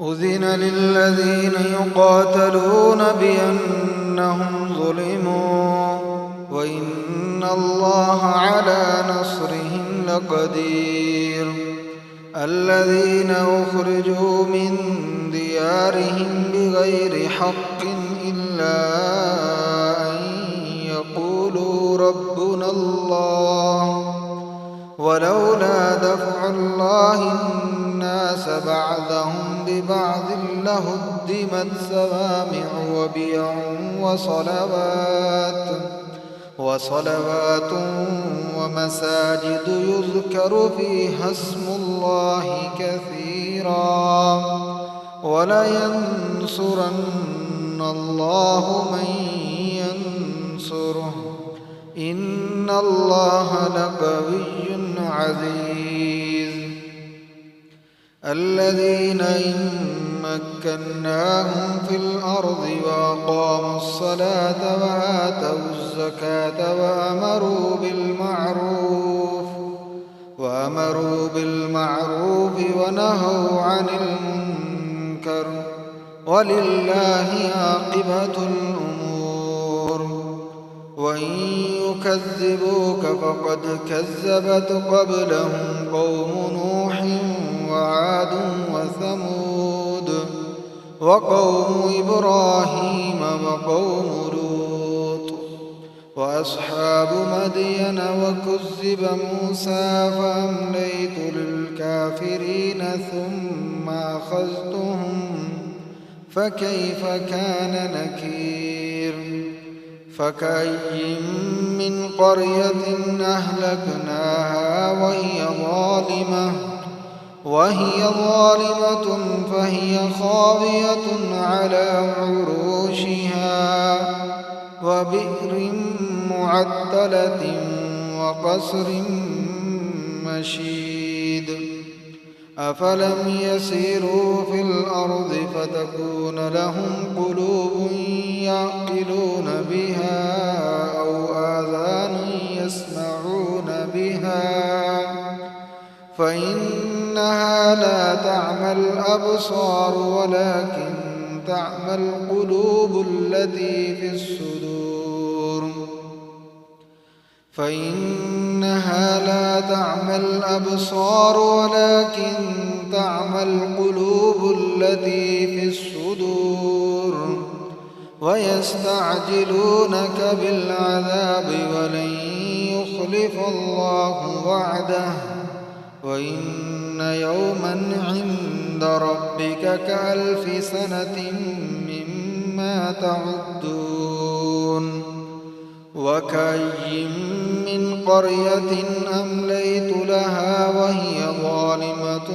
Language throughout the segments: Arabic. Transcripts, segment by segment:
أذن للذين يقاتلون بأنهم ظلموا وإن الله على نصرهم لقدير. الذين أخرجوا من ديارهم بغير حق إلا أن يقولوا ربنا الله ولولا دفع الله الناس بعضهم ببعض لهدمت صوامع وبيع وصلوات ومساجد يذكر فيها اسم الله كثيرا ولينصرن الله من ينصره إن الله لقوي عزيز. الذين إن مكناهم في الأرض وأقاموا الصلاة وآتوا الزكاة وأمروا بالمعروف ونهوا عن المنكر ولله عاقبة الأمور. وإن يكذبوك فقد كذبت قبلهم قوم نوح وعاد وثمود وقوم إبراهيم وقوم لوط وأصحاب مدين وكذب موسى فأمليت للكافرين ثم أخذتهم فكيف كان نكير. فكأي من قرية أهلكناها وهي ظالمة فهي خاوية على عروشها وبئر معطلة وقصر مشيد. أفلم يسيروا في الأرض فتكون لهم قلوب يعقلون بها أو آذان يسمعون بها فإنها لا تعمى الأبصار ولكن تعمى القلوب التي في الصدور. فإنها لا تعمى الأبصار ولكن تعمى القلوب التي في الصدور. ويستعجلونك بالعذاب ولن يخلف الله وعده وإن يوما عند ربك كألف سنة مما تعدون. وكأي من قرية أمليت لها وهي ظالمة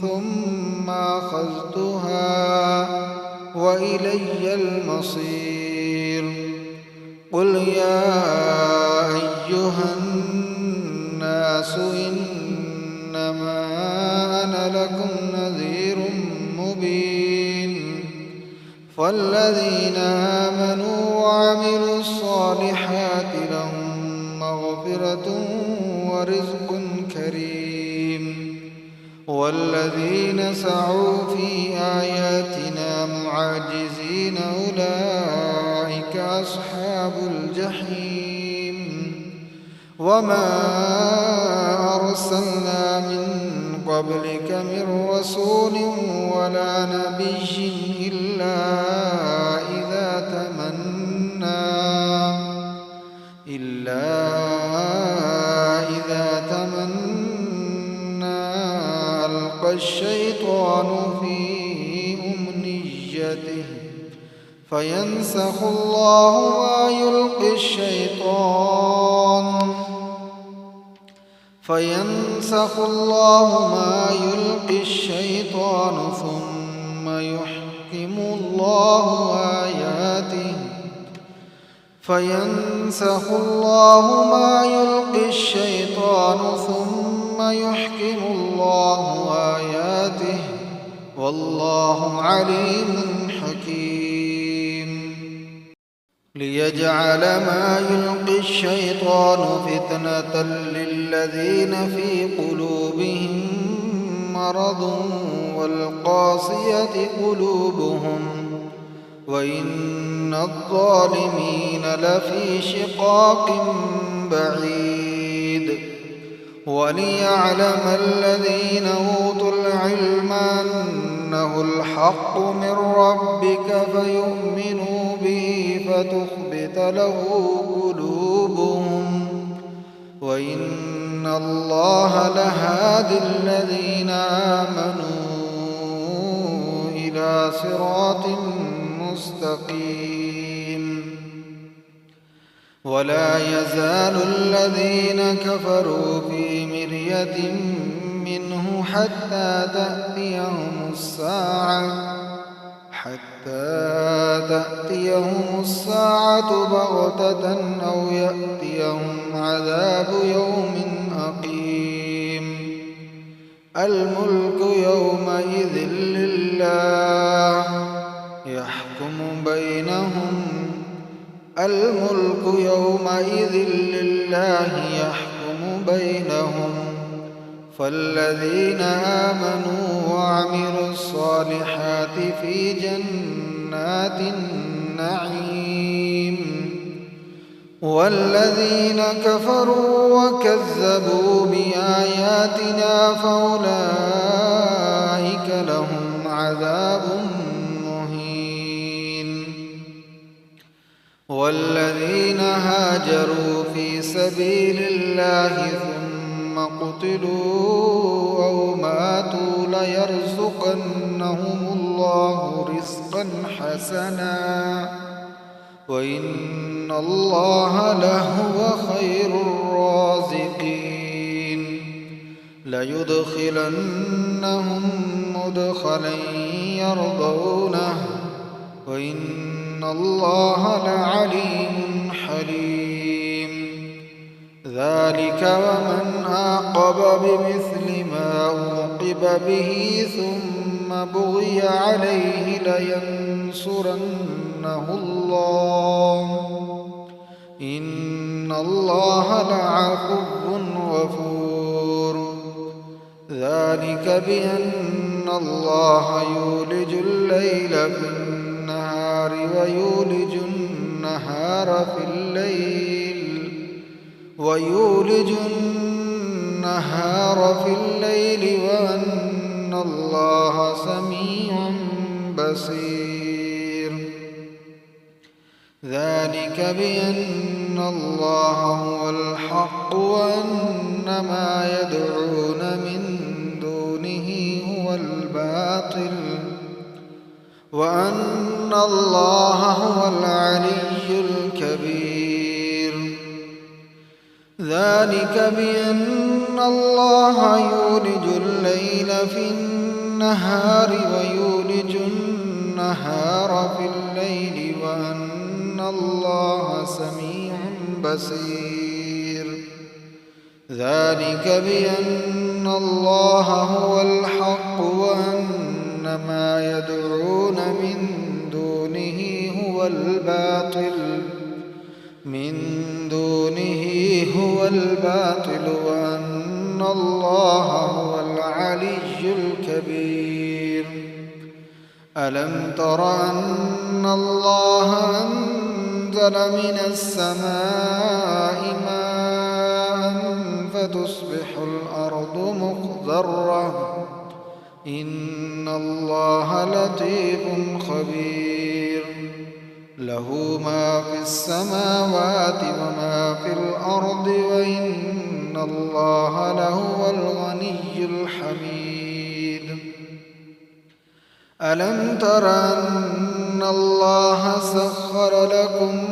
ثم أخذتها وإلي المصير. قل يا أيها الناس إنما أنا لكم نذير مبين. فالذين آمنوا وعملوا الصالحات لهم مغفرة ورزق كريم. والذين سعوا في آياتنا معاجزين أولئك أصحاب الجحيم. وما أرسلنا من قبلك من رسول ولا نبي إلا إذا تمنى ألقى الشيطان في أمنيته فينسخ الله ما يلقي الشيطان ثم يحكم الله آياته والله عليم حكيم. ليجعل ما يلقي الشيطان فتنة للذين في قلوبهم مرض والقاسية قلوبهم وإن الظالمين لفي شقاق بعيد. وليعلم الذين أوتوا العلم أنه الحق من ربك فيؤمنوا به فتخبت له قلوبهم وإن الله لهادي الذين آمنوا إلى صراط مستقيم. ولا يزال الذين كفروا في مرية منه حتى تأتيهم الساعة بغتة أو يأتيهم عذاب يوم أقيم. الملك يومئذ لله يحكم بينهم فالذين آمنوا وعملوا الصالحات في جنات النعيم والذين كفروا وكذبوا بآياتنا فأولئك لهم عذاب مهين. والذين هاجروا في سبيل الله ثم قتلوا أو ماتوا ليرزقنهم الله رزقا حسنا وإن الله لهو خير الرازقين. ليدخلنهم مدخلا يرضونه وإن الله لعليم حليم. ذلك ومن عاقب بمثل ما عوقب به ثم بغي عليه لينصرنه الله إن الله لعفو غفور. ذلك بأن الله يولج الليل في النهار ويولج النهار في الليل وأن الله سميع بصير. ذلك بأن الله هو الحق وأن ما يدعون من دونه هو الباطل وأن الله هو العلي الكبير. ذلك بأن الله يولج الليل في النهار ويولج النهار في الليل وأن الله سميع بصير. ذلك بأن الله هو الحق وأن ما يدعون من دونه هو الباطل وأن الله هو العلي الكبير. ألم تر أن الله أنزل من السماء ماء فتصبح الأرض مخضرة إن الله لطيف خبير. له ما في السماوات وما في الأرض وإن الله لهو الغني الحميد. ألم تر أن الله سخر لكم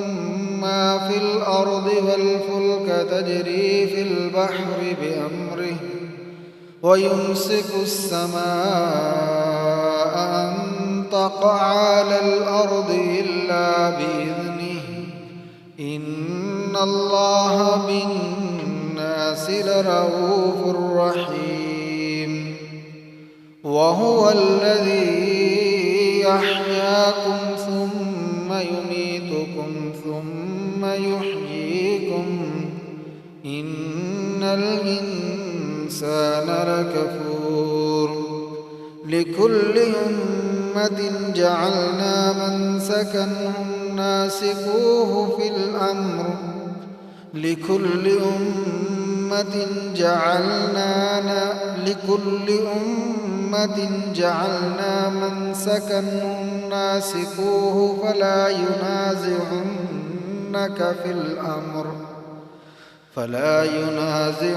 ما في الأرض والفلك تجري في البحر بأمره ويمسك السماء أن تقع على الأرض إلا بإذنه إن الله بالناس لرؤوف رحيم. وهو الذي يحياكم ثم يميتكم ثم يحييكم إن الإنسان لكفور. لكل أمة جعلنا منسكا هم ناسكوه في الأمر لكل أمة جعلنا منسكا هم ناسكوه فلا ينازعنك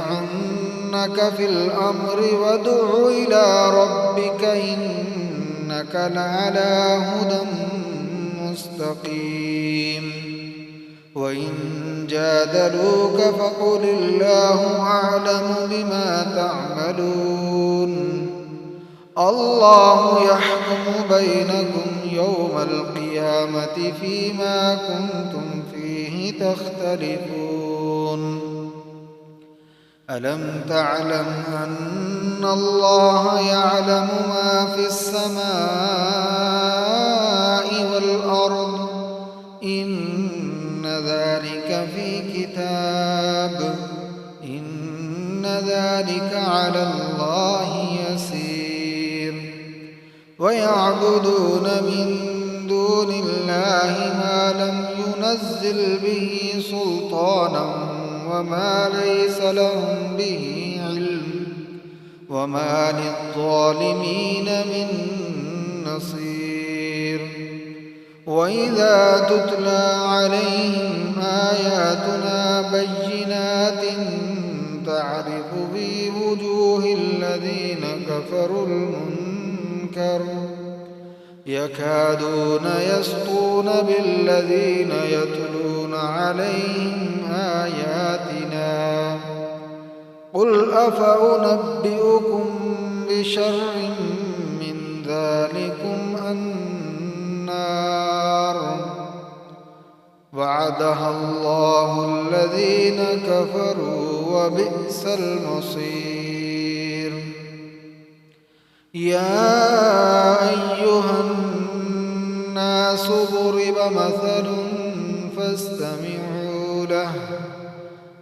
في الأمر وادع إلى ربك إنك لعلى هدى مستقيم وإن جادلوك فقل الله أعلم بما تعملون الله يحكم بينكم يوم القيامة فيما كنتم فيه تختلفون ألم تعلم أن الله يعلم ما في السماء والأرض إن ذلك في كتاب إن ذلك على الله يسير ويعبدون من دون الله ما لم ينزل به سلطانا وما ليس لهم به علم وما للظالمين من نصير وإذا تتلى عليهم آياتنا بينات تعرف في وجوه الذين كفروا المنكر يكادون يسطون بالذين يتلون عليهم آياتنا قل أفأنبئكم بشر من ذلكم النار وعدها الله الذين كفروا وبئس المصير يا أيها الناس ضرب مثل فاستمعوا له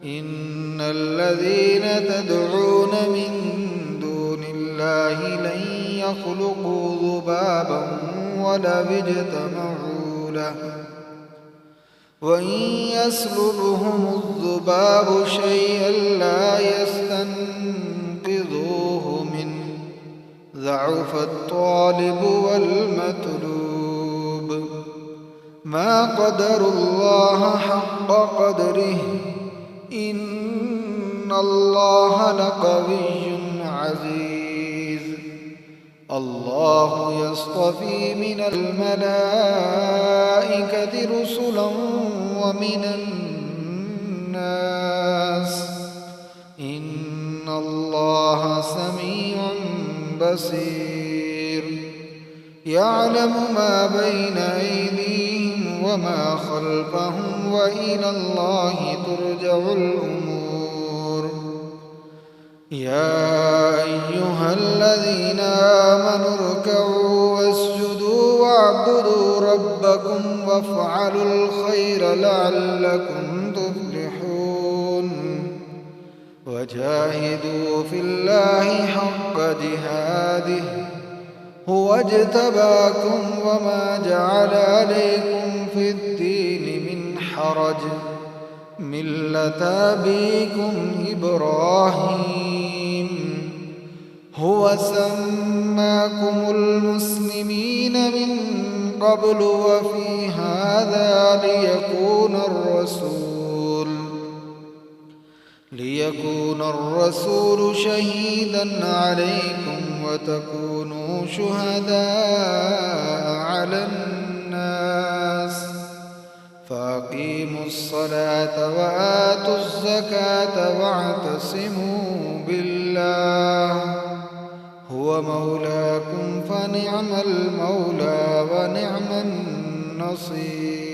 إن الذين تدعون من دون الله لن يخلقوا ذبابا ولو اجتمعوا له وإن يسلبهم الذباب شيئا لا يستنقذوه منه ضعف الطالب والمطلوب ما قدروا الله حق قدره إن الله لقوي عزيز الله يصطفي من الملائكة رسلا ومن الناس إن الله سميع بصير يعلم ما بين أيديهم وما خلفهم وإلى الله ترجع الأمور يا أيها الذين آمنوا اركعوا واسجدوا واعبدوا ربكم وافعلوا الخير لعلكم تفلحون وجاهدوا في الله حق جهاده هو اجتباكم وما جعل عليكم في الدين من حرج ملة أبيكم إبراهيم هو سماكم المسلمين من قبل وفي هذا ليكون الرسول شهيدا عليكم وتكونوا شهداء على الناس فأقيموا الصلاة وآتوا الزكاة واعتصموا بالله هو مولاكم فنعم المولى ونعم النصير